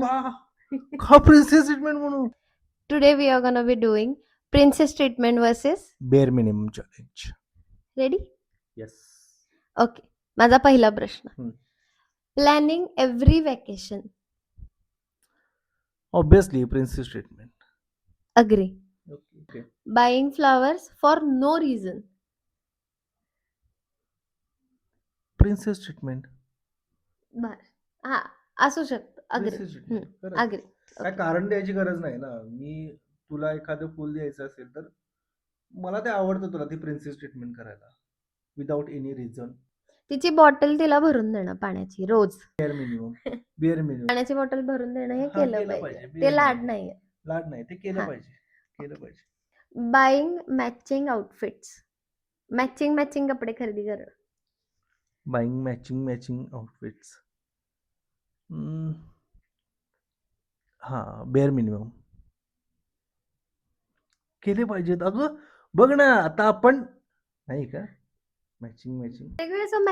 वाह! का princess treatment म्हणू? Today we are gonna be doing princess treatment versus bare minimum challenge. ready? Yes. Okay. माझा पहिला प्रश्न. Hmm. Planning every vacation. Obviously princess treatment. Agree. Okay. Buying flowers for no reason. Princess treatment. बर. हा असू शकतं. Agree. Princess treatment. Agree. काय कारण द्यायची गरज नाही ना. मी तुला एखादं फुल द्यायचं असेल तर मला ते आवडतं तुला ती प्रिन्सेस ट्रीटमेंट करायला विदाउट एनी रिझन. तिची बॉटल तिला भरून देणं पाण्याची रोज. Bare minimum. Bare minimum. पाण्याची बॉटल भरून देणं हे हा, केलं केलं पाहिजे. पाहिजे. ते लाड नाहीये. लाड नाही ते केलं हा. पाहिजे. केलं पाहिजे. Buying matching outfits. मॅचिंग कपडे खरेदी करणं. Buying matching outfits. हा बेअर मिनिमम केले पाहिजेत. अगं बघ ना आता आपण नाही का मॅचिंग वेगवेगळं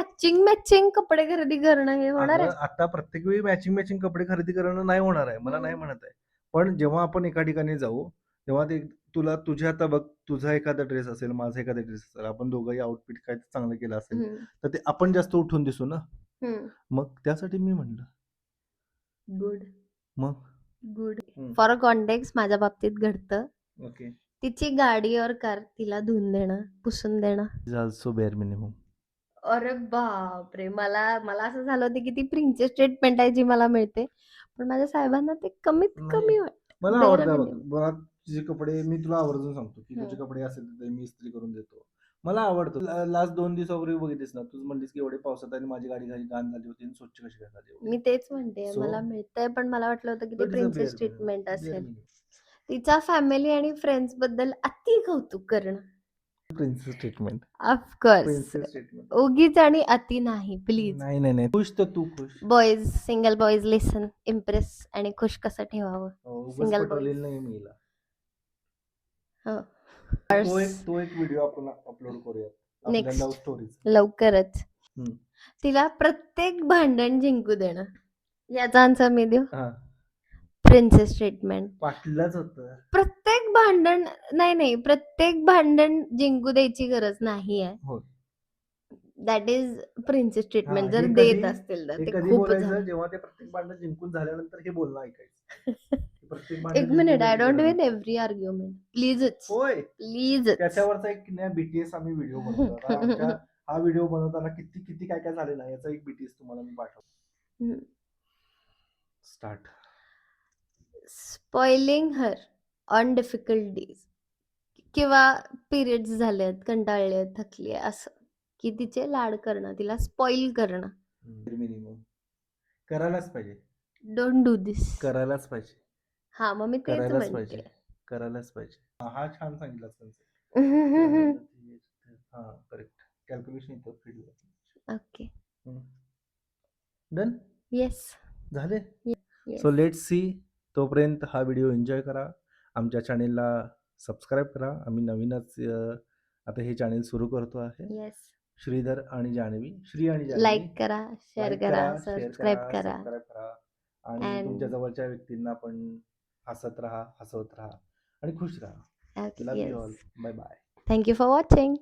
मॅचिंग कपडे खरेदी करणं हे होणार आहे. आता प्रत्येक वेळी मॅचिंग कपडे खरेदी करणं नाही होणार आहे. मला नाही म्हणत आहे. पण जेव्हा आपण एका ठिकाणी जाऊ तेव्हा ते तुला तुझ्या आता बघ तुझा एखादा ड्रेस असेल माझा एखादा ड्रेस असेल आपण दोघंही आउटफिट काय चांगलं केलं असेल तर ते आपण जास्त उठून दिसू ना. मग त्यासाठी मी म्हणलं गुड मग गुड. फॉर कॉन्टेक्स्ट माझ्या बाबतीत घडतं. ओके. तिची गाडी और कार तिला धुवून देणं पुसून देणं. Is also bare minimum. अरे बापरे मला असं झालं होतं की ती प्रिन्सेस ट्रीटमेंट आहे जी मला मिळते पण माझ्या साहेबांना ते कमीत कमी मला आवडतं बघ. मला तुझे कपडे मी तुला आवर्जून सांगतो की तुझे कपडे असेल तर मी इस्त्री करून देतो. मला आवडतं. लास्ट 2 दिवसापूर्वी बघितलीस ना तू म्हणलीस की एवढे पावसात आणि माझी गाडी घाण झाली होती आणि स्वच्छ कशी काय झाली. मी तेच म्हणते So, मला मिळतंय पण मला वाटलं होतं की but ती it's a princess bare treatment minimum. असेल. Bare minimum. तिचा फॅमिली आणि फ्रेंड्स बद्दल अति कौतुक करणं. Princess treatment. Of course princess treatment. उगीच आणि अति नाही प्लीज. नाही खुश तर तू खुश. बॉईज सिंगल बॉईज लिसन इम्प्रेस आणि खुश कसं ठेवावं. सिंगल बॉईज नाही मीला. हो. तो एक व्हिडिओ आपण अपलोड करूया आपल्या लव्ह स्टोरीज लवकरच. तिला प्रत्येक भांडण जिंकू देणं. याचा आन्सर मी देऊ. Princess treatment. वाटलंच होतं. प्रत्येक भांडण नाही प्रत्येक भांडण जिंकू द्यायची गरज नाही आहे. That is princess treatment. जर देत असतील तर ते खूप झालं. जेव्हा ते प्रत्येक भांडण जिंकून झाल्यानंतर हे बोलणं ऐकायचं. एक minute I don't win every argument प्लीजच. होय प्लीज. त्याच्यावरचा एक बीटीएस आम्ही व्हिडिओ बनवतो. हा व्हिडिओ बनवताना किती काय काय झाले ना याचा एक बीटीएस तुम्हाला मी पाठवतो. Start. Spoiling her on difficult days किंवा पिरियड्स झालेत कंटाळले थकली असं की तिचे लाड करणं तिला स्पॉइल करणं. मिनिमम करायलाच पाहिजे. डोंट डू दिस. करायलाच पाहिजे. हा मग मी तेच म्हणते. करायलाच पाहिजे. हा छान सांगितलास कन्सेप्ट. हा करेक्ट. कॅल्क्युलेशन येतं फील्ड. ओके. डन. येस झाले. So let's see. तोपर्यंत हा व्हिडिओ एन्जॉय करा. आमच्या चॅनेलला सबस्क्राईब करा. आम्ही नवीनच आता हे चॅनेल सुरू करतो आहे. श्रीधर आणि जान्हवी. श्री आणि जान्हवी. लाईक करा शेअर करा सबस्क्राईब करा आणि तुमच्या जवळच्या व्यक्तींना पण हसवत राहा आणि खुश राहा. Love you all. Bye bye. Thank you for watching.